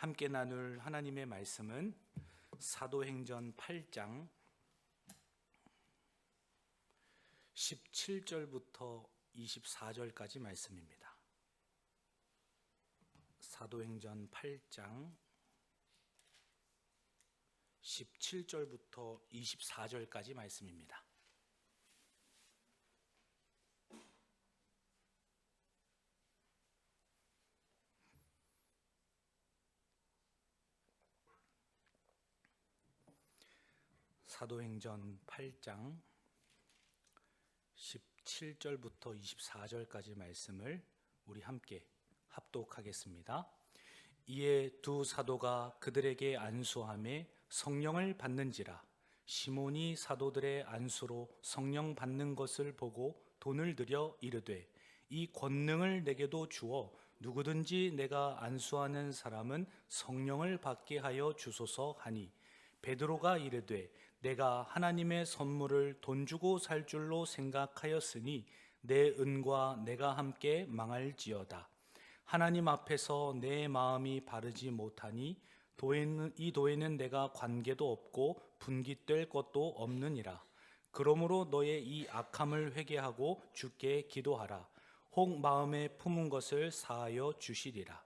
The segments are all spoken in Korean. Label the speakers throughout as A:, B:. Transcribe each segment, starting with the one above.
A: 함께 나눌 하나님의 말씀은 사도행전 8장 17절부터 24절까지 말씀입니다. 사도행전 8장 17절부터 24절까지 말씀입니다. 사도행전 8장 17절부터 24절까지 말씀을 우리 함께 합독하겠습니다. 이에 두 사도가 그들에게 안수하매 성령을 받는지라. 시몬이 사도들의 안수로 성령 받는 것을 보고 돈을 들여 이르되 이 권능을 내게도 주어 누구든지 내가 안수하는 사람은 성령을 받게 하여 주소서 하니, 베드로가 이르되 내가 하나님의 선물을 돈 주고 살 줄로 생각하였으니 내 은과 내가 함께 망할지어다. 하나님 앞에서 내 마음이 바르지 못하니 이 도에는 내가 관계도 없고 분깃될 것도 없느니라. 그러므로 너의 이 악함을 회개하고 주께 기도하라. 혹 마음에 품은 것을 사하여 주시리라.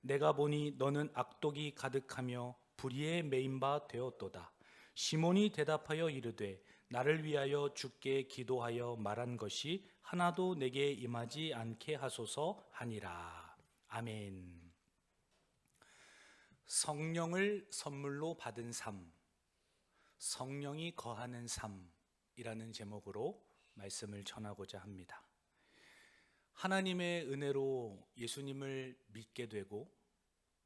A: 내가 보니 너는 악독이 가득하며 불의에 매인 바 되었도다. 시몬이 대답하여 이르되 나를 위하여 주께 기도하여 말한 것이 하나도 내게 임하지 않게 하소서 하니라. 아멘. 성령을 선물로 받은 삶, 성령이 거하는 삶이라는 제목으로 말씀을 전하고자 합니다. 하나님의 은혜로 예수님을 믿게 되고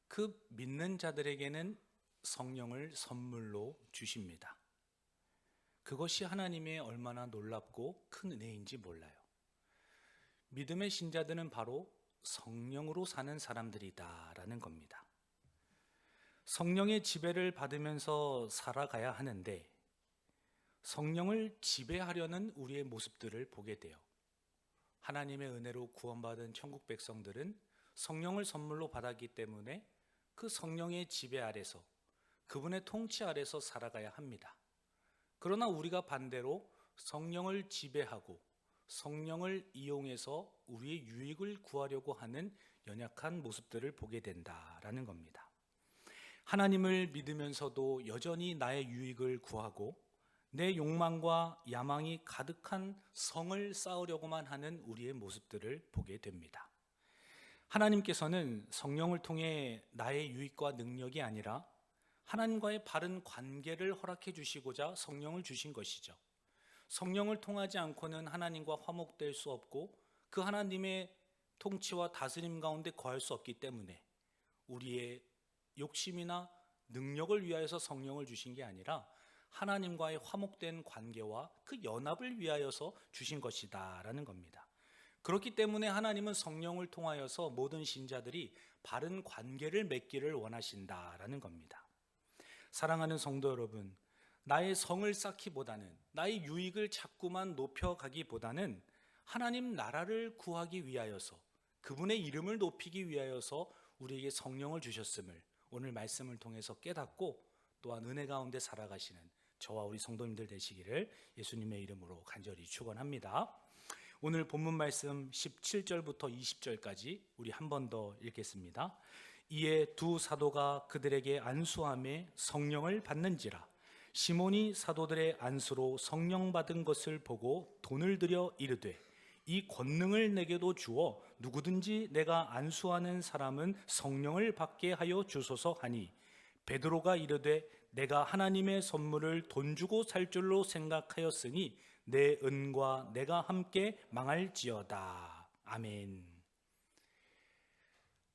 A: 그 믿는 자들에게는 성령을 선물로 주십니다. 그것이 하나님의 얼마나 놀랍고 큰 은혜인지 몰라요. 믿음의 신자들은 바로 성령으로 사는 사람들이다라는 겁니다. 성령의 지배를 받으면서 살아가야 하는데 성령을 지배하려는 우리의 모습들을 보게 돼요. 하나님의 은혜로 구원받은 천국 백성들은 성령을 선물로 받았기 때문에 그 성령의 지배 아래서, 그분의 통치 아래서 살아가야 합니다. 그러나 우리가 반대로 성령을 지배하고 성령을 이용해서 우리의 유익을 구하려고 하는 연약한 모습들을 보게 된다라는 겁니다. 하나님을 믿으면서도 여전히 나의 유익을 구하고 내 욕망과 야망이 가득한 성을 쌓으려고만 하는 우리의 모습들을 보게 됩니다. 하나님께서는 성령을 통해 나의 유익과 능력이 아니라 하나님과의 바른 관계를 허락해 주시고자 성령을 주신 것이죠. 성령을 통하지 않고는 하나님과 화목될 수 없고 그 하나님의 통치와 다스림 가운데 거할 수 없기 때문에 우리의 욕심이나 능력을 위하여서 성령을 주신 게 아니라 하나님과의 화목된 관계와 그 연합을 위하여서 주신 것이다 라는 겁니다. 그렇기 때문에 하나님은 성령을 통하여서 모든 신자들이 바른 관계를 맺기를 원하신다라는 겁니다. 사랑하는 성도 여러분, 나의 성을 쌓기보다는, 나의 유익을 자꾸만 높여가기보다는 하나님 나라를 구하기 위하여서, 그분의 이름을 높이기 위하여서 우리에게 성령을 주셨음을 오늘 말씀을 통해서 깨닫고 또한 은혜 가운데 살아가시는 저와 우리 성도님들 되시기를 예수님의 이름으로 간절히 축원합니다. 오늘 본문 말씀 17절부터 20절까지 우리 한 번 더 읽겠습니다. 이에 두 사도가 그들에게 안수하매 성령을 받는지라. 시몬이 사도들의 안수로 성령 받은 것을 보고 돈을 들여 이르되 이 권능을 내게도 주어 누구든지 내가 안수하는 사람은 성령을 받게 하여 주소서 하니, 베드로가 이르되 내가 하나님의 선물을 돈 주고 살 줄로 생각하였으니 내 은과 내가 함께 망할지어다. 아멘.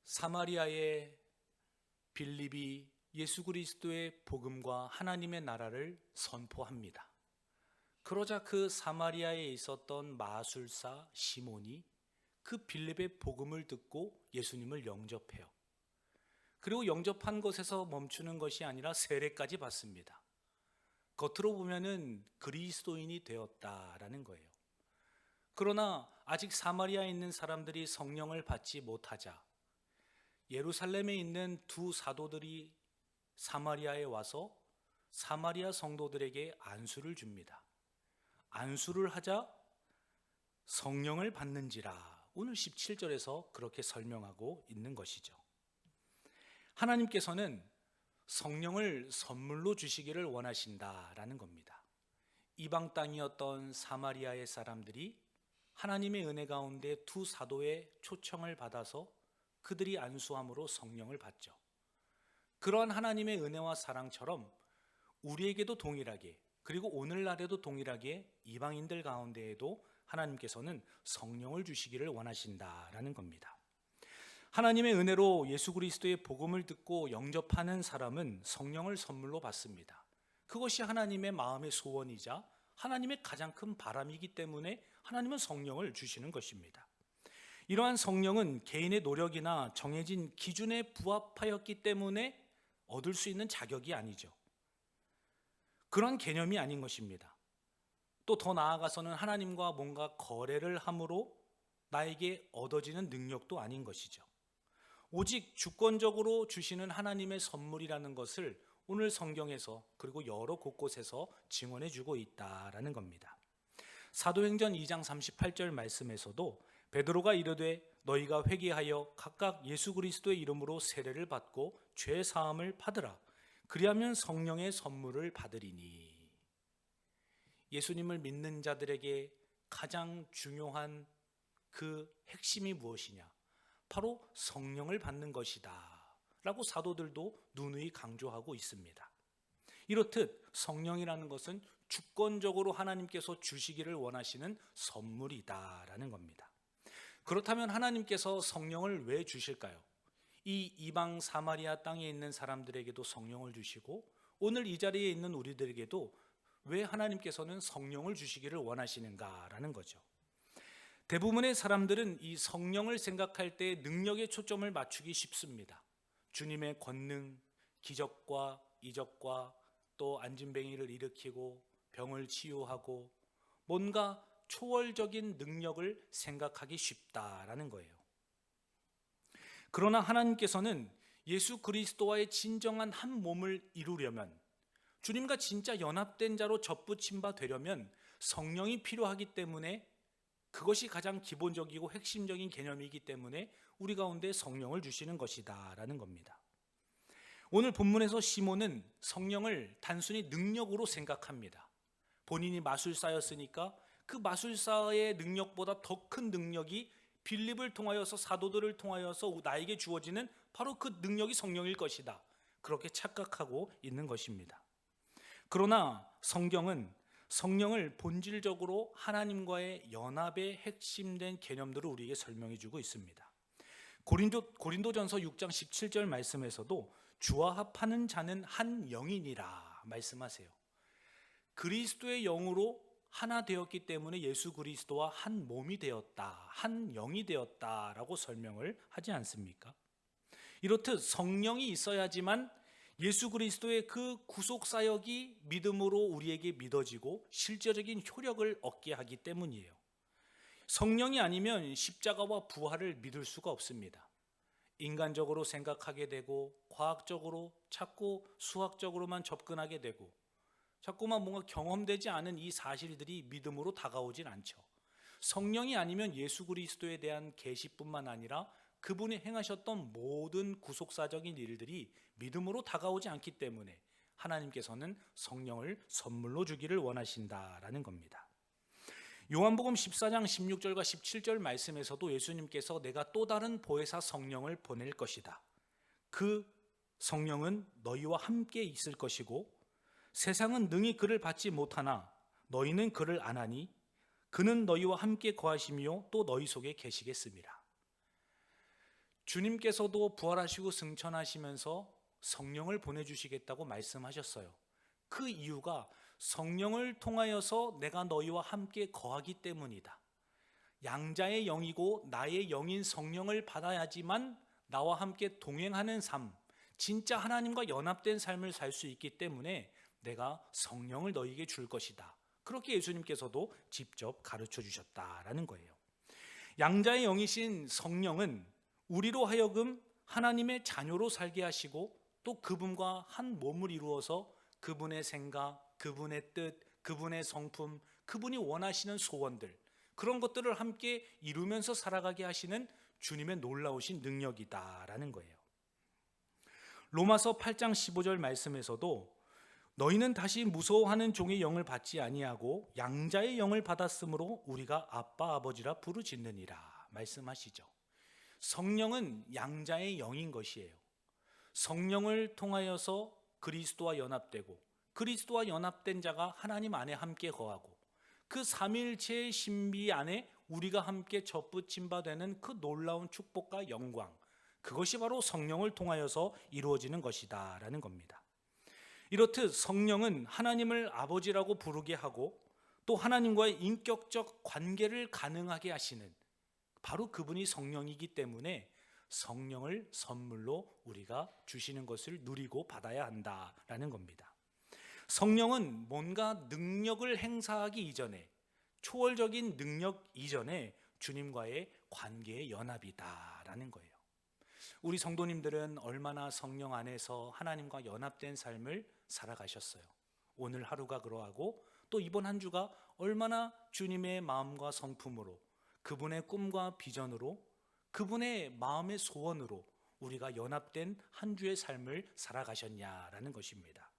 A: 사마리아의 빌립이 예수 그리스도의 복음과 하나님의 나라를 선포합니다. 그러자 그 사마리아에 있었던 마술사 시몬이 그 빌립의 복음을 듣고 예수님을 영접해요. 그리고 영접한 것에서 멈추는 것이 아니라 세례까지 받습니다. 겉으로 보면은 그리스도인이 되었다라는 거예요. 그러나 아직 사마리아에 있는 사람들이 성령을 받지 못하자 예루살렘에 있는 두 사도들이 사마리아에 와서 사마리아 성도들에게 안수를 줍니다. 안수를 하자 성령을 받는지라, 오늘 17절에서 그렇게 설명하고 있는 것이죠. 하나님께서는 성령을 선물로 주시기를 원하신다라는 겁니다. 이방 땅이었던 사마리아의 사람들이 하나님의 은혜 가운데 두 사도의 초청을 받아서 그들이 안수함으로 성령을 받죠. 그러한 하나님의 은혜와 사랑처럼 우리에게도 동일하게, 그리고 오늘날에도 동일하게 이방인들 가운데에도 하나님께서는 성령을 주시기를 원하신다라는 겁니다. 하나님의 은혜로 예수 그리스도의 복음을 듣고 영접하는 사람은 성령을 선물로 받습니다. 그것이 하나님의 마음의 소원이자 하나님의 가장 큰 바람이기 때문에 하나님은 성령을 주시는 것입니다. 이러한 성령은 개인의 노력이나 정해진 기준에 부합하였기 때문에 얻을 수 있는 자격이 아니죠. 그런 개념이 아닌 것입니다. 또 더 나아가서는 하나님과 뭔가 거래를 함으로 나에게 얻어지는 능력도 아닌 것이죠. 오직 주권적으로 주시는 하나님의 선물이라는 것을 오늘 성경에서 그리고 여러 곳곳에서 증언해 주고 있다라는 겁니다. 사도행전 2장 38절 말씀에서도 베드로가 이르되 너희가 회개하여 각각 예수 그리스도의 이름으로 세례를 받고 죄 사함을 받으라. 그리하면 성령의 선물을 받으리니. 예수님을 믿는 자들에게 가장 중요한 그 핵심이 무엇이냐? 바로 성령을 받는 것이다 라고 사도들도 누누이 강조하고 있습니다. 이렇듯 성령이라는 것은 주권적으로 하나님께서 주시기를 원하시는 선물이다라는 겁니다. 그렇다면 하나님께서 성령을 왜 주실까요? 이 이방 사마리아 땅에 있는 사람들에게도 성령을 주시고 오늘 이 자리에 있는 우리들에게도 왜 하나님께서는 성령을 주시기를 원하시는가라는 거죠. 대부분의 사람들은 이 성령을 생각할 때 능력에 초점을 맞추기 쉽습니다. 주님의 권능, 기적과 이적과 또 안진뱅이를 일으키고 병을 치유하고 뭔가 초월적인 능력을 생각하기 쉽다라는 거예요. 그러나 하나님께서는 예수 그리스도와의 진정한 한 몸을 이루려면, 주님과 진짜 연합된 자로 접붙임 바 되려면 성령이 필요하기 때문에, 그것이 가장 기본적이고 핵심적인 개념이기 때문에 우리 가운데 성령을 주시는 것이다 라는 겁니다. 오늘 본문에서 시몬은 성령을 단순히 능력으로 생각합니다. 본인이 마술사였으니까 그 마술사의 능력보다 더 큰 능력이 빌립을 통하여서, 사도들을 통하여서 나에게 주어지는 바로 그 능력이 성령일 것이다, 그렇게 착각하고 있는 것입니다. 그러나 성경은 성령을 본질적으로 하나님과의 연합의 핵심된 개념들을 우리에게 설명해 주고 있습니다. 고린도전서 6장 17절 말씀에서도 주와 합하는 자는 한 영이니라 말씀하세요. 그리스도의 영으로 하나 되었기 때문에 예수 그리스도와 한 몸이 되었다, 한 영이 되었다라고 설명을 하지 않습니까? 이렇듯 성령이 있어야지만 예수 그리스도의 그 구속 사역이 믿음으로 우리에게 믿어지고 실제적인 효력을 얻게 하기 때문이에요. 성령이 아니면 십자가와 부활을 믿을 수가 없습니다. 인간적으로 생각하게 되고 과학적으로 자꾸 수학적으로만 접근하게 되고 자꾸만 뭔가 경험되지 않은 이 사실들이 믿음으로 다가오진 않죠. 성령이 아니면 예수 그리스도에 대한 계시뿐만 아니라 그분이 행하셨던 모든 구속사적인 일들이 믿음으로 다가오지 않기 때문에 하나님께서는 성령을 선물로 주기를 원하신다라는 겁니다. 요한복음 14장 16절과 17절 말씀에서도 예수님께서 내가 또 다른 보혜사 성령을 보낼 것이다. 그 성령은 너희와 함께 있을 것이고 세상은 능히 그를 받지 못하나 너희는 그를 아나니 그는 너희와 함께 거하시며 또 너희 속에 계시겠습니다. 주님께서도 부활하시고 승천하시면서 성령을 보내주시겠다고 말씀하셨어요. 그 이유가 성령을 통하여서 내가 너희와 함께 거하기 때문이다. 양자의 영이고 나의 영인 성령을 받아야지만 나와 함께 동행하는 삶, 진짜 하나님과 연합된 삶을 살 수 있기 때문에 내가 성령을 너희에게 줄 것이다. 그렇게 예수님께서도 직접 가르쳐 주셨다라는 거예요. 양자의 영이신 성령은 우리로 하여금 하나님의 자녀로 살게 하시고 또 그분과 한 몸을 이루어서 그분의 생각, 그분의 뜻, 그분의 성품, 그분이 원하시는 소원들, 그런 것들을 함께 이루면서 살아가게 하시는 주님의 놀라우신 능력이다라는 거예요. 로마서 8장 15절 말씀에서도 너희는 다시 무서워하는 종의 영을 받지 아니하고 양자의 영을 받았으므로 우리가 아빠 아버지라 부르짖느니라 말씀하시죠. 성령은 양자의 영인 것이에요. 성령을 통하여서 그리스도와 연합되고 그리스도와 연합된 자가 하나님 안에 함께 거하고 그 삼위일체의 신비 안에 우리가 함께 접붙임 바 되는 그 놀라운 축복과 영광, 그것이 바로 성령을 통하여서 이루어지는 것이다 라는 겁니다. 이렇듯 성령은 하나님을 아버지라고 부르게 하고 또 하나님과의 인격적 관계를 가능하게 하시는 바로 그분이 성령이기 때문에 성령을 선물로 우리가 주시는 것을 누리고 받아야 한다라는 겁니다. 성령은 뭔가 능력을 행사하기 이전에, 초월적인 능력 이전에 주님과의 관계의 연합이다라는 거예요. 우리 성도님들은 얼마나 성령 안에서 하나님과 연합된 삶을 살아가셨어요. 오늘 하루가 그러하고 또 이번 한 주가 얼마나 주님의 마음과 성품으로, 그분의 꿈과 비전으로, 그분의 마음의 소원으로 우리가 연합된 한 주의 삶을 살아가셨냐라는 것입니다.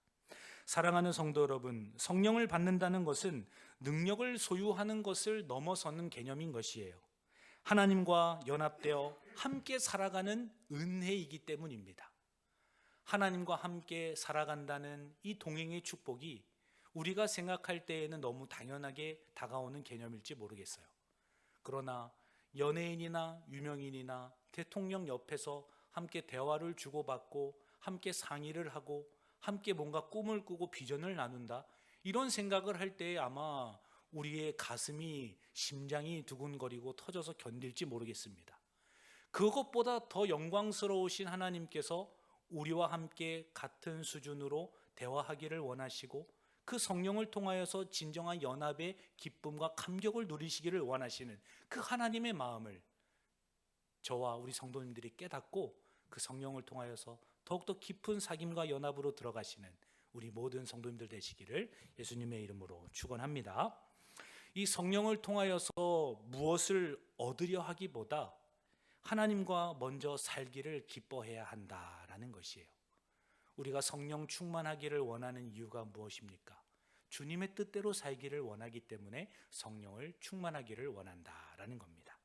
A: 사랑하는 성도 여러분, 성령을 받는다는 것은 능력을 소유하는 것을 넘어서는 개념인 것이에요. 하나님과 연합되어 함께 살아가는 은혜이기 때문입니다. 하나님과 함께 살아간다는 이 동행의 축복이 우리가 생각할 때에는 너무 당연하게 다가오는 개념일지 모르겠어요. 그러나 연예인이나 유명인이나 대통령 옆에서 함께 대화를 주고받고 함께 상의를 하고 함께 뭔가 꿈을 꾸고 비전을 나눈다, 이런 생각을 할 때에 아마 우리의 가슴이, 심장이 두근거리고 터져서 견딜지 모르겠습니다. 그것보다 더 영광스러우신 하나님께서 우리와 함께 같은 수준으로 대화하기를 원하시고 그 성령을 통하여서 진정한 연합의 기쁨과 감격을 누리시기를 원하시는 그 하나님의 마음을 저와 우리 성도님들이 깨닫고 그 성령을 통하여서 더욱더 깊은 사귐과 연합으로 들어가시는 우리 모든 성도님들 되시기를 예수님의 이름으로 축원합니다. 이 성령을 통하여서 무엇을 얻으려 하기보다 하나님과 먼저 살기를 기뻐해야 한다라는 것이에요. 우리가 성령 충만하기를 원하는 이유가 무엇입니까? 주님의 뜻대로 살기를 원하기 때문에 성령을 충만하기를 원한다라는 겁니다.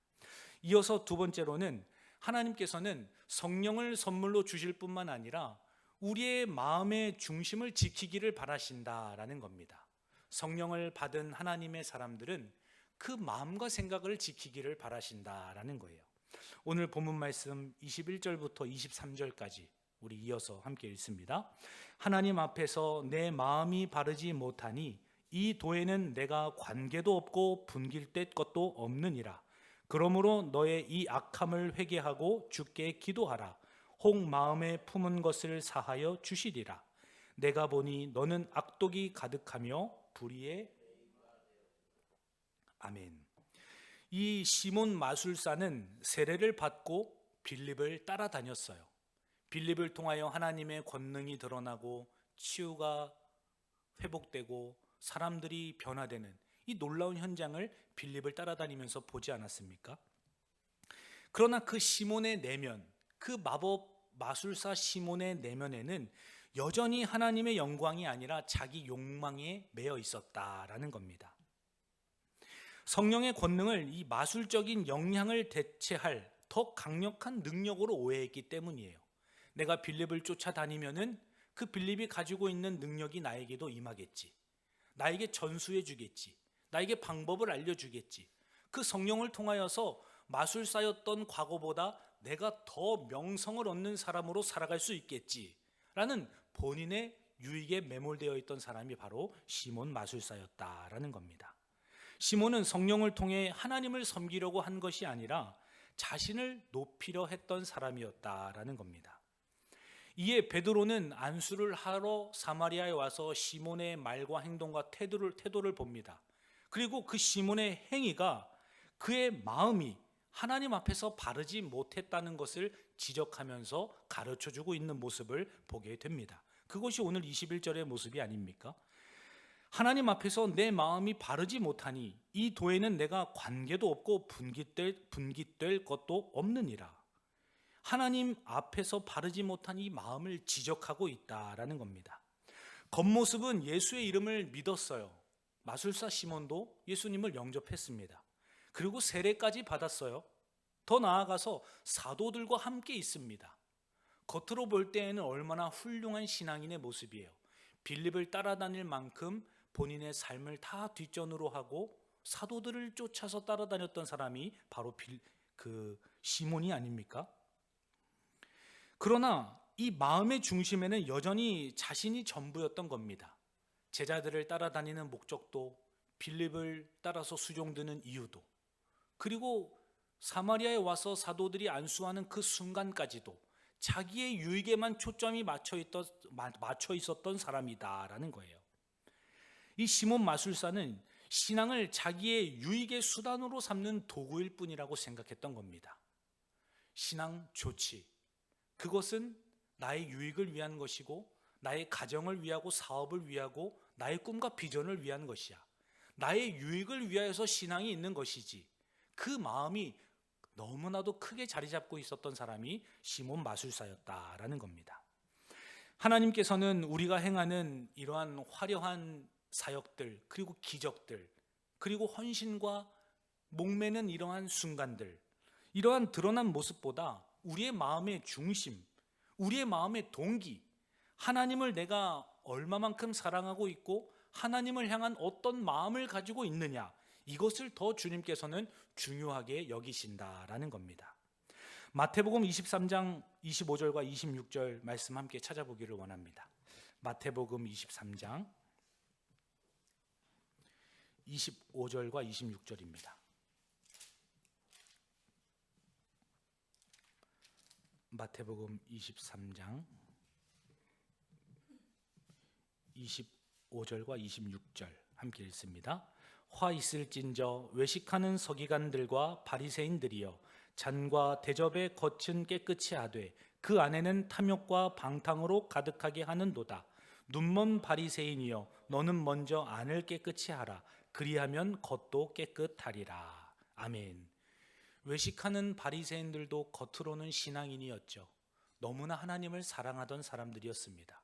A: 이어서 두 번째로는 하나님께서는 성령을 선물로 주실 뿐만 아니라 우리의 마음의 중심을 지키기를 바라신다라는 겁니다. 성령을 받은 하나님의 사람들은 그 마음과 생각을 지키기를 바라신다라는 거예요. 오늘 본문 말씀 21절부터 23절까지 우리 이어서 함께 읽습니다. 하나님 앞에서 내 마음이 바르지 못하니 이 도에는 내가 관계도 없고 분길 때 것도 없느니라. 그러므로 너의 이 악함을 회개하고 주께 기도하라. 혹 마음에 품은 것을 사하여 주시리라. 내가 보니 너는 악독이 가득하며 불의에. 아멘. 이 시몬 마술사는 세례를 받고 빌립을 따라다녔어요. 빌립을 통하여 하나님의 권능이 드러나고 치유가 회복되고 사람들이 변화되는 이 놀라운 현장을 빌립을 따라다니면서 보지 않았습니까? 그러나 그 시몬의 내면, 그 마법 마술사 시몬의 내면에는 여전히 하나님의 영광이 아니라 자기 욕망에 매여 있었다라는 겁니다. 성령의 권능을 이 마술적인 영향을 대체할 더 강력한 능력으로 오해했기 때문이에요. 내가 빌립을 쫓아다니면은 그 빌립이 가지고 있는 능력이 나에게도 임하겠지. 나에게 전수해 주겠지. 나에게 방법을 알려주겠지. 그 성령을 통하여서 마술사였던 과거보다 내가 더 명성을 얻는 사람으로 살아갈 수 있겠지 라는 본인의 유익에 매몰되어 있던 사람이 바로 시몬 마술사였다라는 겁니다. 시몬은 성령을 통해 하나님을 섬기려고 한 것이 아니라 자신을 높이려 했던 사람이었다라는 겁니다. 이에 베드로는 안수를 하러 사마리아에 와서 시몬의 말과 행동과 태도를 봅니다. 그리고 그 시몬의 행위가 그의 마음이 하나님 앞에서 바르지 못했다는 것을 지적하면서 가르쳐주고 있는 모습을 보게 됩니다. 그것이 오늘 21절의 모습이 아닙니까? 하나님 앞에서 내 마음이 바르지 못하니 이 도에는 내가 관계도 없고 분깃될 것도 없느니라. 하나님 앞에서 바르지 못한 이 마음을 지적하고 있다라는 겁니다. 겉모습은 예수의 이름을 믿었어요. 마술사 시몬도 예수님을 영접했습니다. 그리고 세례까지 받았어요. 더 나아가서 사도들과 함께 있습니다. 겉으로 볼 때에는 얼마나 훌륭한 신앙인의 모습이에요. 빌립을 따라다닐 만큼 본인의 삶을 다 뒷전으로 하고 사도들을 쫓아서 따라다녔던 사람이 바로 시몬이 아닙니까? 그러나 이 마음의 중심에는 여전히 자신이 전부였던 겁니다. 제자들을 따라다니는 목적도, 빌립을 따라서 수종드는 이유도, 그리고 사마리아에 와서 사도들이 안수하는 그 순간까지도 자기의 유익에만 초점이 맞춰 있었던 사람이다라는 거예요. 이 시몬 마술사는 신앙을 자기의 유익의 수단으로 삼는 도구일 뿐이라고 생각했던 겁니다. 신앙 좋지. 그것은 나의 유익을 위한 것이고 나의 가정을 위하고 사업을 위하고 나의 꿈과 비전을 위한 것이야. 나의 유익을 위하여서 신앙이 있는 것이지. 그 마음이 너무나도 크게 자리 잡고 있었던 사람이 시몬 마술사였다라는 겁니다. 하나님께서는 우리가 행하는 이러한 화려한 사역들, 그리고 기적들, 그리고 헌신과 목매는 이러한 순간들, 이러한 드러난 모습보다 우리의 마음의 중심, 우리의 마음의 동기, 하나님을 내가 얼마만큼 사랑하고 있고 하나님을 향한 어떤 마음을 가지고 있느냐, 이것을 더 주님께서는 중요하게 여기신다라는 겁니다. 마태복음 23장 25절과 26절 말씀 함께 찾아보기를 원합니다. 마태복음 23장 25절과 26절입니다. 마태복음 23장 25절과 26절 함께 읽습니다. 화 있을진저 외식하는 서기관들과 바리새인들이여 잔과 대접의 겉은 깨끗이 하되 그 안에는 탐욕과 방탕으로 가득하게 하는도다. 눈먼 바리새인이여 너는 먼저 안을 깨끗이 하라. 그리하면 겉도 깨끗하리라. 아멘. 외식하는 바리새인들도 겉으로는 신앙인이었죠. 너무나 하나님을 사랑하던 사람들이었습니다.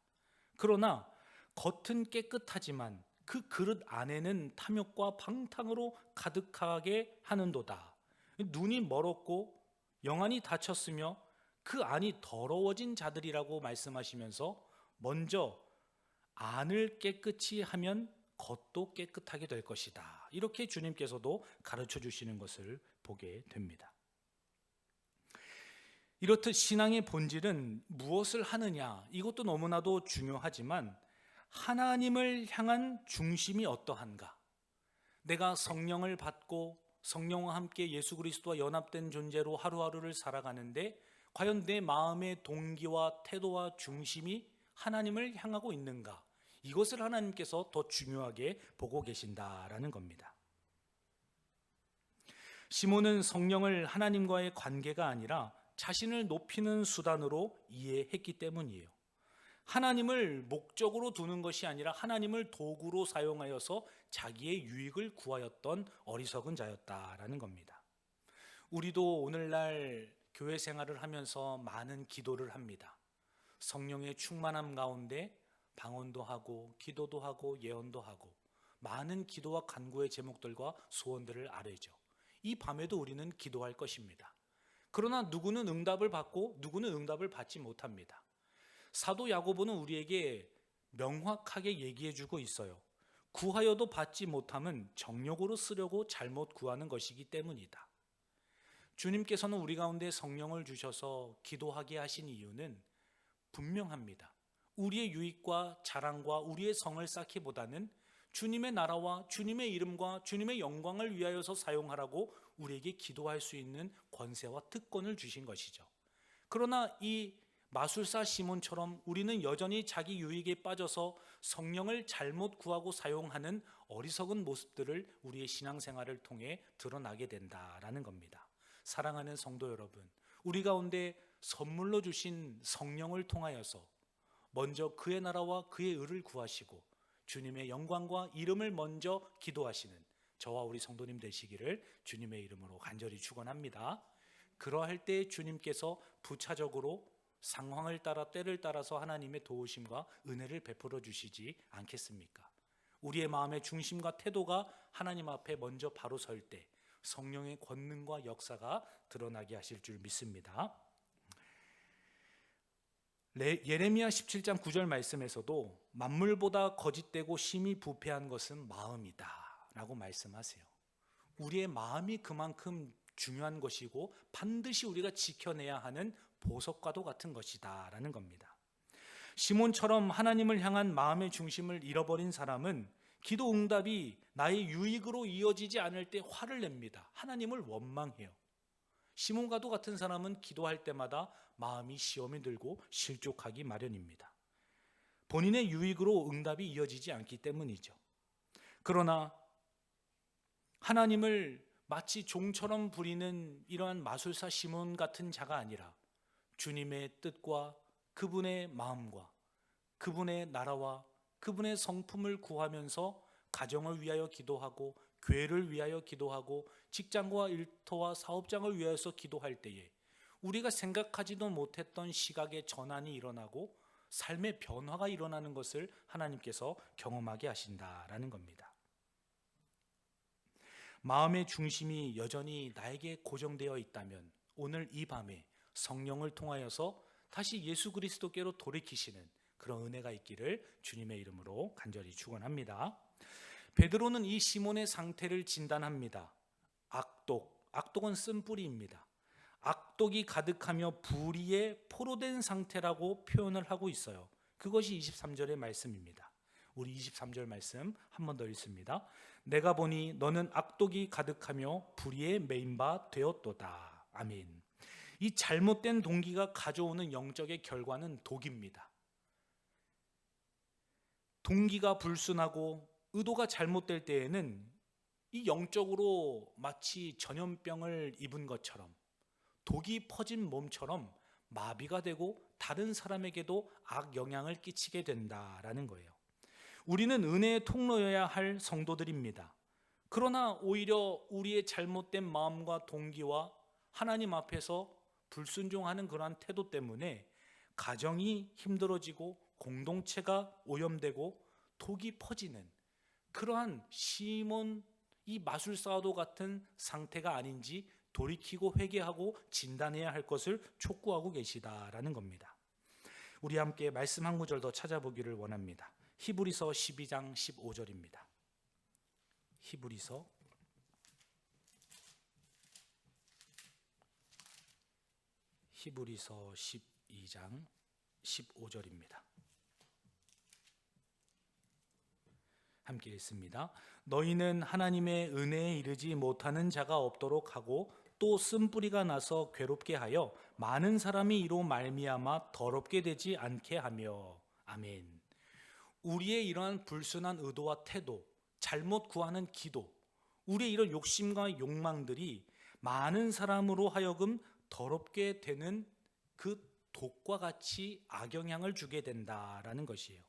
A: 그러나 겉은 깨끗하지만 그 그릇 안에는 탐욕과 방탕으로 가득하게 하는도다. 눈이 멀었고 영안이 닫혔으며 그 안이 더러워진 자들이라고 말씀하시면서 먼저 안을 깨끗이 하면 겉도 깨끗하게 될 것이다. 이렇게 주님께서도 가르쳐 주시는 것을 보게 됩니다. 이렇듯 신앙의 본질은 무엇을 하느냐, 이것도 너무나도 중요하지만 하나님을 향한 중심이 어떠한가? 내가 성령을 받고 성령과 함께 예수 그리스도와 연합된 존재로 하루하루를 살아가는데 과연 내 마음의 동기와 태도와 중심이 하나님을 향하고 있는가? 이것을 하나님께서 더 중요하게 보고 계신다라는 겁니다. 시몬은 성령을 하나님과의 관계가 아니라 자신을 높이는 수단으로 이해했기 때문이에요. 하나님을 목적으로 두는 것이 아니라 하나님을 도구로 사용하여서 자기의 유익을 구하였던 어리석은 자였다라는 겁니다. 우리도 오늘날 교회 생활을 하면서 많은 기도를 합니다. 성령의 충만함 가운데 방언도 하고 기도도 하고 예언도 하고 많은 기도와 간구의 제목들과 소원들을 아뢰죠. 이 밤에도 우리는 기도할 것입니다. 그러나 누구는 응답을 받고 누구는 응답을 받지 못합니다. 사도 야고보는 우리에게 명확하게 얘기해주고 있어요. 구하여도 받지 못함은 정욕으로 쓰려고 잘못 구하는 것이기 때문이다. 주님께서는 우리 가운데 성령을 주셔서 기도하게 하신 이유는 분명합니다. 우리의 유익과 자랑과 우리의 성을 쌓기보다는 주님의 나라와 주님의 이름과 주님의 영광을 위하여서 사용하라고 우리에게 기도할 수 있는 권세와 특권을 주신 것이죠. 그러나 이 마술사 시몬처럼 우리는 여전히 자기 유익에 빠져서 성령을 잘못 구하고 사용하는 어리석은 모습들을 우리의 신앙생활을 통해 드러나게 된다라는 겁니다. 사랑하는 성도 여러분, 우리 가운데 선물로 주신 성령을 통하여서 먼저 그의 나라와 그의 의를 구하시고 주님의 영광과 이름을 먼저 기도하시는 저와 우리 성도님 되시기를 주님의 이름으로 간절히 축원합니다. 그러할 때 주님께서 부차적으로 상황을 따라 때를 따라서 하나님의 도우심과 은혜를 베풀어 주시지 않겠습니까? 우리의 마음의 중심과 태도가 하나님 앞에 먼저 바로 설 때 성령의 권능과 역사가 드러나게 하실 줄 믿습니다. 예레미야 17장 9절 말씀에서도 만물보다 거짓되고 심히 부패한 것은 마음이다 라고 말씀하세요. 우리의 마음이 그만큼 중요한 것이고 반드시 우리가 지켜내야 하는 보석과도 같은 것이다 라는 겁니다. 시몬처럼 하나님을 향한 마음의 중심을 잃어버린 사람은 기도 응답이 나의 유익으로 이어지지 않을 때 화를 냅니다. 하나님을 원망해요. 시몬과도 같은 사람은 기도할 때마다 마음이 시험에 들고 실족하기 마련입니다. 본인의 유익으로 응답이 이어지지 않기 때문이죠. 그러나 하나님을 마치 종처럼 부리는 이러한 마술사 시몬 같은 자가 아니라 주님의 뜻과 그분의 마음과 그분의 나라와 그분의 성품을 구하면서 가정을 위하여 기도하고 교회를 위하여 기도하고 직장과 일터와 사업장을 위하여서 기도할 때에 우리가 생각하지도 못했던 시각의 전환이 일어나고 삶의 변화가 일어나는 것을 하나님께서 경험하게 하신다라는 겁니다. 마음의 중심이 여전히 나에게 고정되어 있다면 오늘 이 밤에 성령을 통하여서 다시 예수 그리스도께로 돌이키시는 그런 은혜가 있기를 주님의 이름으로 간절히 축원합니다. 베드로는 이 시몬의 상태를 진단합니다. 악독은 쓴뿌리입니다. 악독이 가득하며 불의에 포로된 상태라고 표현을 하고 있어요. 그것이 23절의 말씀입니다. 우리 23절 말씀 한 번 더 읽습니다. 내가 보니 너는 악독이 가득하며 불의에 매인 바 되었도다. 아멘. 이 잘못된 동기가 가져오는 영적의 결과는 독입니다. 동기가 불순하고 의도가 잘못될 때에는 이 영적으로 마치 전염병을 입은 것처럼 독이 퍼진 몸처럼 마비가 되고 다른 사람에게도 악영향을 끼치게 된다라는 거예요. 우리는 은혜의 통로여야 할 성도들입니다. 그러나 오히려 우리의 잘못된 마음과 동기와 하나님 앞에서 불순종하는 그러한 태도 때문에 가정이 힘들어지고 공동체가 오염되고 독이 퍼지는 그러한 시몬 이 마술사와도 같은 상태가 아닌지 돌이키고 회개하고 진단해야 할 것을 촉구하고 계시다라는 겁니다. 우리 함께 말씀 한 구절 더 찾아보기를 원합니다. 히브리서 12장 15절입니다. 히브리서 12장 15절입니다. 함께 읽습니다. 너희는 하나님의 은혜에 이르지 못하는 자가 없도록 하고 또 쓴뿌리가 나서 괴롭게 하여 많은 사람이 이로 말미암아 더럽게 되지 않게 하며. 아멘. 우리의 이러한 불순한 의도와 태도, 잘못 구하는 기도, 우리의 이런 욕심과 욕망들이 많은 사람으로 하여금 더럽게 되는 그 독과 같이 악영향을 주게 된다라는 것이에요.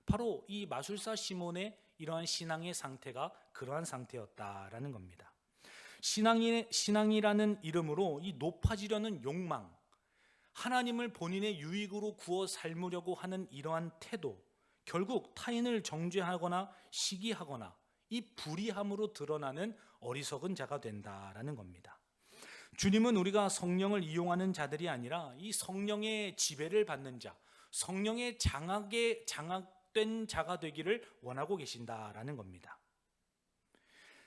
A: 바로 이 마술사 시몬의 이러한 신앙의 상태가 그러한 상태였다라는 겁니다. 신앙이라는 이름으로 이 높아지려는 욕망, 하나님을 본인의 유익으로 구워 삶으려고 하는 이러한 태도, 결국 타인을 정죄하거나 시기하거나 이 불의함으로 드러나는 어리석은 자가 된다라는 겁니다. 주님은 우리가 성령을 이용하는 자들이 아니라 이 성령의 지배를 받는 자, 성령의 장악된 자가 되기를 원하고 계신다라는 겁니다.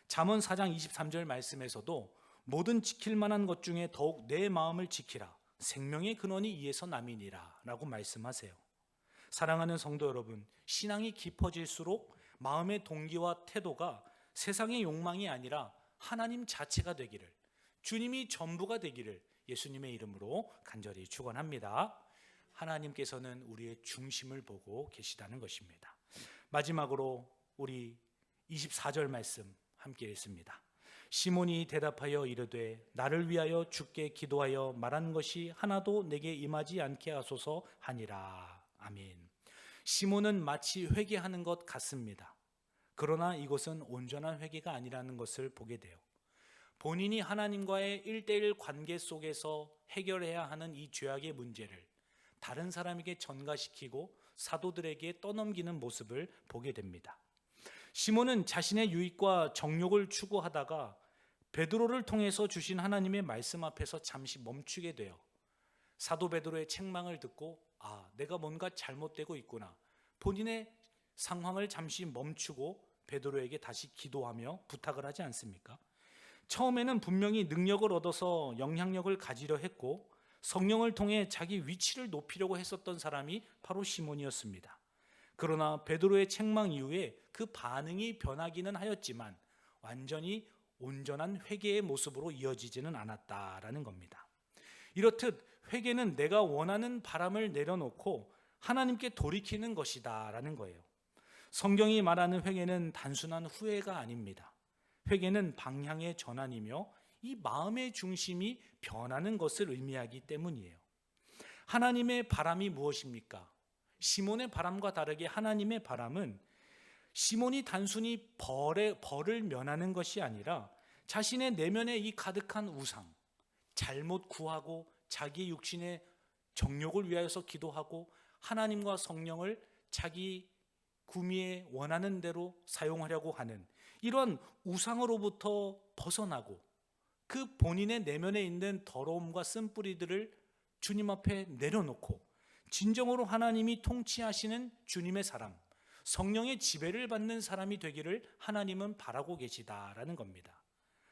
A: 잠언 4장 23절 말씀에서도 모든 지킬 만한 것 중에 더욱 내 마음을 지키라. 생명의 근원이 이에서 남이니라 라고 말씀하세요. 사랑하는 성도 여러분, 신앙이 깊어질수록 마음의 동기와 태도가 세상의 욕망이 아니라 하나님 자체가 되기를, 주님이 전부가 되기를 예수님의 이름으로 간절히 축원합니다. 하나님께서는 우리의 중심을 보고 계시다는 것입니다. 마지막으로 우리 24절 말씀 함께 읽습니다. 시몬이 대답하여 이르되 나를 위하여 주께 기도하여 말한 것이 하나도 내게 임하지 않게 하소서 하니라. 아멘. 시몬은 마치 회개하는 것 같습니다. 그러나 이것은 온전한 회개가 아니라는 것을 보게 돼요. 본인이 하나님과의 1:1 관계 속에서 해결해야 하는 이 죄악의 문제를 다른 사람에게 전가시키고 사도들에게 떠넘기는 모습을 보게 됩니다. 시몬은 자신의 유익과 정욕을 추구하다가 베드로를 통해서 주신 하나님의 말씀 앞에서 잠시 멈추게 돼요. 사도 베드로의 책망을 듣고 내가 뭔가 잘못되고 있구나. 본인의 상황을 잠시 멈추고 베드로에게 다시 기도하며 부탁을 하지 않습니까? 처음에는 분명히 능력을 얻어서 영향력을 가지려 했고 성령을 통해 자기 위치를 높이려고 했었던 사람이 바로 시몬이었습니다. 그러나 베드로의 책망 이후에 그 반응이 변하기는 하였지만 완전히 온전한 회개의 모습으로 이어지지는 않았다라는 겁니다. 이렇듯 회개는 내가 원하는 바람을 내려놓고 하나님께 돌이키는 것이다 라는 거예요. 성경이 말하는 회개는 단순한 후회가 아닙니다. 회개는 방향의 전환이며 이 마음의 중심이 변하는 것을 의미하기 때문이에요. 하나님의 바람이 무엇입니까? 시몬의 바람과 다르게 하나님의 바람은 시몬이 단순히 벌을 면하는 것이 아니라 자신의 내면에 이 가득한 우상, 잘못 구하고 자기 육신의 정욕을 위하여서 기도하고 하나님과 성령을 자기 구미에 원하는 대로 사용하려고 하는 이런 우상으로부터 벗어나고 그 본인의 내면에 있는 더러움과 쓴뿌리들을 주님 앞에 내려놓고 진정으로 하나님이 통치하시는 주님의 사람, 성령의 지배를 받는 사람이 되기를 하나님은 바라고 계시다라는 겁니다.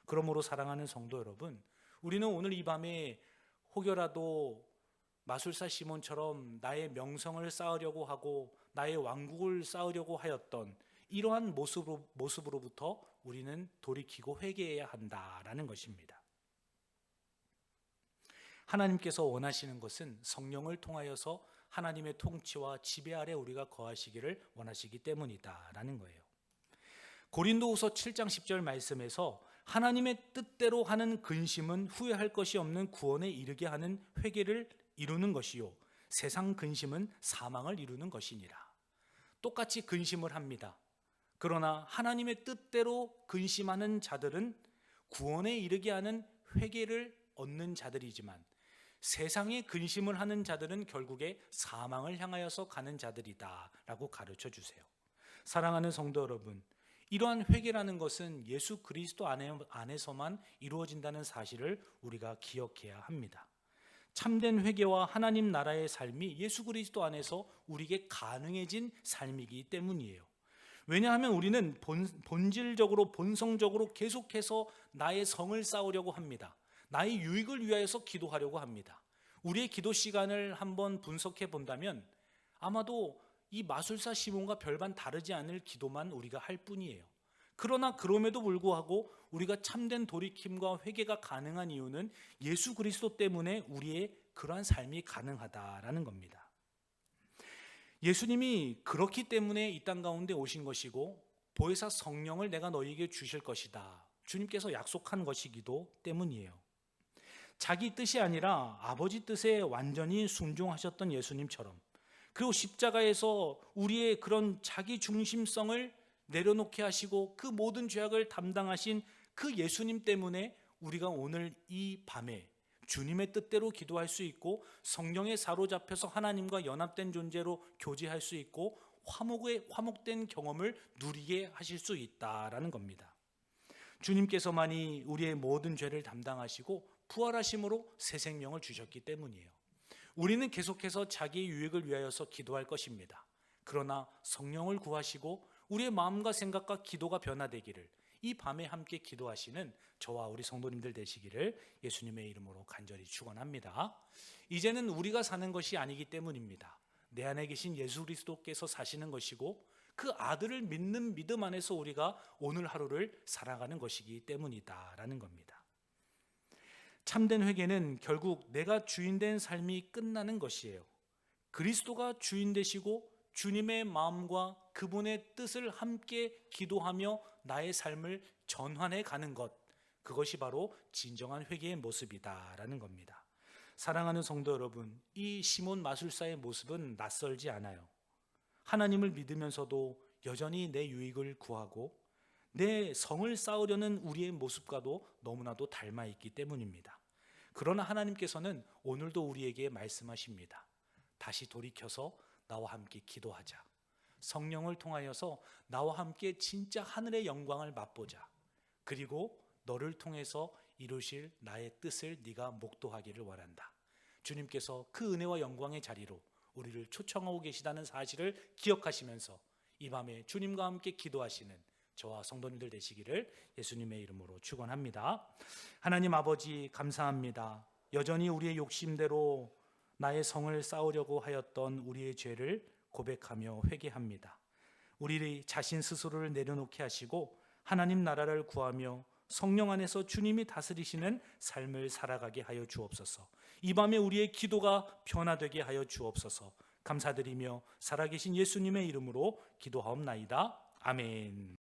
A: 그러므로 사랑하는 성도 여러분, 우리는 오늘 이 밤에 혹여라도 마술사 시몬처럼 나의 명성을 쌓으려고 하고 나의 왕국을 쌓으려고 하였던 이러한 모습으로부터 우리는 돌이키고 회개해야 한다라는 것입니다. 하나님께서 원하시는 것은 성령을 통하여서 하나님의 통치와 지배 아래 우리가 거하시기를 원하시기 때문이다라는 거예요. 고린도후서 7장 10절 말씀에서 하나님의 뜻대로 하는 근심은 후회할 것이 없는 구원에 이르게 하는 회개를 이루는 것이요 세상 근심은 사망을 이루는 것이니라. 똑같이 근심을 합니다. 그러나 하나님의 뜻대로 근심하는 자들은 구원에 이르게 하는 회개를 얻는 자들이지만 세상에 근심을 하는 자들은 결국에 사망을 향하여서 가는 자들이다 라고 가르쳐 주세요. 사랑하는 성도 여러분, 이러한 회개라는 것은 예수 그리스도 안에서만 이루어진다는 사실을 우리가 기억해야 합니다. 참된 회개와 하나님 나라의 삶이 예수 그리스도 안에서 우리에게 가능해진 삶이기 때문이에요. 왜냐하면 우리는 본질적으로 본성적으로 계속해서 나의 성을 쌓으려고 합니다. 나의 유익을 위하여서 기도하려고 합니다. 우리의 기도 시간을 한번 분석해 본다면 아마도 이 마술사 시몬과 별반 다르지 않을 기도만 우리가 할 뿐이에요. 그러나 그럼에도 불구하고 우리가 참된 돌이킴과 회개가 가능한 이유는 예수 그리스도 때문에 우리의 그러한 삶이 가능하다라는 겁니다. 예수님이 그렇기 때문에 이 땅 가운데 오신 것이고 보혜사 성령을 내가 너희에게 주실 것이다. 주님께서 약속한 것이기도 때문이에요. 자기 뜻이 아니라 아버지 뜻에 완전히 순종하셨던 예수님처럼 그리고 십자가에서 우리의 그런 자기 중심성을 내려놓게 하시고 그 모든 죄악을 담당하신 그 예수님 때문에 우리가 오늘 이 밤에 주님의 뜻대로 기도할 수 있고 성령에 사로잡혀서 하나님과 연합된 존재로 교제할 수 있고 화목된 경험을 누리게 하실 수 있다라는 겁니다. 주님께서만이 우리의 모든 죄를 담당하시고 부활하심으로 새 생명을 주셨기 때문이에요. 우리는 계속해서 자기의 유익을 위하여서 기도할 것입니다. 그러나 성령을 구하시고 우리의 마음과 생각과 기도가 변화되기를 이 밤에 함께 기도하시는 저와 우리 성도님들 되시기를 예수님의 이름으로 간절히 축원합니다. 이제는 우리가 사는 것이 아니기 때문입니다. 내 안에 계신 예수 그리스도께서 사시는 것이고 그 아들을 믿는 믿음 안에서 우리가 오늘 하루를 살아가는 것이기 때문이다라는 겁니다. 참된 회개는 결국 내가 주인된 삶이 끝나는 것이에요. 그리스도가 주인 되시고 주님의 마음과 그분의 뜻을 함께 기도하며 나의 삶을 전환해 가는 것, 그것이 바로 진정한 회개의 모습이다라는 겁니다. 사랑하는 성도 여러분, 이 시몬 마술사의 모습은 낯설지 않아요. 하나님을 믿으면서도 여전히 내 유익을 구하고 내 성을 쌓으려는 우리의 모습과도 너무나도 닮아 있기 때문입니다. 그러나 하나님께서는 오늘도 우리에게 말씀하십니다. 다시 돌이켜서 나와 함께 기도하자. 성령을 통하여서 나와 함께 진짜 하늘의 영광을 맛보자. 그리고 너를 통해서 이루실 나의 뜻을 네가 목도하기를 원한다. 주님께서 그 은혜와 영광의 자리로 우리를 초청하고 계시다는 사실을 기억하시면서 이 밤에 주님과 함께 기도하시는 저와 성도님들 되시기를 예수님의 이름으로 축원합니다. 하나님 아버지 감사합니다. 여전히 우리의 욕심대로 나의 성을 쌓으려고 하였던 우리의 죄를 고백하며 회개합니다. 우리 자신 스스로를 내려놓게 하시고 하나님 나라를 구하며 성령 안에서 주님이 다스리시는 삶을 살아가게 하여 주옵소서. 이 밤에 우리의 기도가 변화되게 하여 주옵소서. 감사드리며 살아계신 예수님의 이름으로 기도하옵나이다. 아멘.